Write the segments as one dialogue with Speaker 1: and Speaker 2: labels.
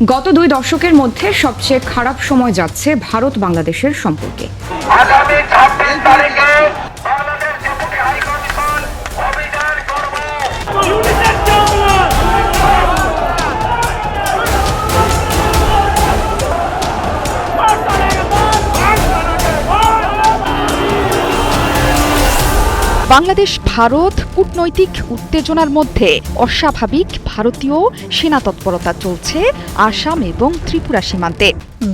Speaker 1: গত 2 দশকের মধ্যে সবচেয়ে খারাপ সময় যাচ্ছে ভারত বাংলাদেশের সম্পর্কে।
Speaker 2: আগামী 26 তারিখে বাংলাদেশ ডেপুটি হাইকমিশন অভিযান করবে।
Speaker 3: বাংলাদেশ ভারত কূটনৈতিক উত্তেজনার মধ্যে অস্বাভাবিক ভারতীয় সেনা তৎপরতা চলছে আসাম এবং ত্রিপুরা সীমান্তে।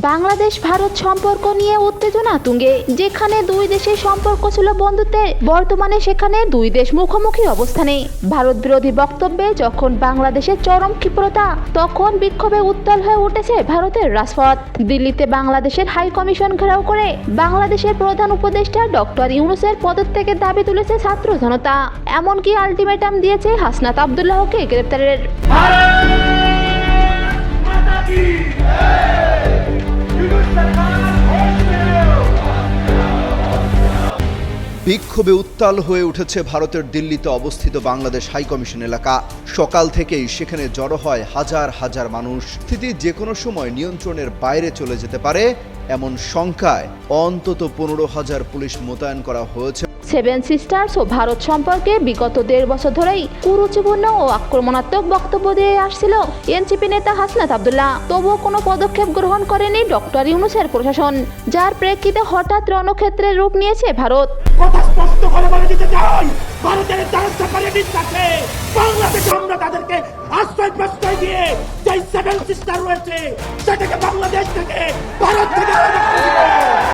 Speaker 4: বাংলাদেশ ভারত সম্পর্ক নিয়ে উত্তেজনা তুঙ্গে। যেখানে দুই দেশের সম্পর্ক ছিল বন্ধুত্বের, বর্তমানে সেখানে দুই দেশ মুখোমুখি অবস্থানে। ভারত বিরোধী বক্তব্যে যখন বাংলাদেশের চরম ক্ষিপ্রতা, তখন বিক্ষোভে উত্তাল হয়ে উঠেছে ভারতের রাজপথ। দিল্লিতে বাংলাদেশের হাই কমিশন ঘেরাও করে বাংলাদেশের প্রধান উপদেষ্টা ডক্টর ইউনূসের পদত্যাগের দাবি তুলেছে ছাত্র জনতা। এমনকি আলটিমেটাম দিয়েছে হাসনাত আব্দুল্লাহকে গ্রেপ্তারের।
Speaker 5: বিক্ষোভে উত্তাল হয়ে উঠেছে ভারতের দিল্লিতে অবস্থিত বাংলাদেশ হাইকমিশন এলাকা। সকাল থেকেই সেখানে জড়ো হয় হাজার হাজার মানুষ। স্থিতি যে কোনো সময় নিয়ন্ত্রণের বাইরে চলে যেতে পারে এমন শঙ্কায় অন্তত 15,000 পুলিশ মোতায়েন করা হয়েছে।
Speaker 4: সেভেন সিস্টার্স ও ভারত সম্পর্কে বিগত 1.5 বছর ধরেই কুরুচিপূর্ণ ও আক্রমণাত্মক বক্তব্য দিয়ে আসছিল এনসিপি নেতা হাসনাত আব্দুল্লাহ। তবুও কোনো পদক্ষেপ গ্রহণ করেনি ডক্টর ইউনূসের প্রশাসন, যার প্রেক্ষিতে হঠাৎ রণক্ষেত্রের রূপ নিয়েছে ভারত।
Speaker 2: কথা স্পষ্ট করে বলে দিতে চাই, ভারতের দায়িত্বকারী আছে বাংলাদেশে আমরা তাদেরকে আশ্রয় প্রশ্রয় দিয়ে যে সেভেন সিস্টার রয়েছে সেটাকে বাংলাদেশ থেকে ভারত থেকে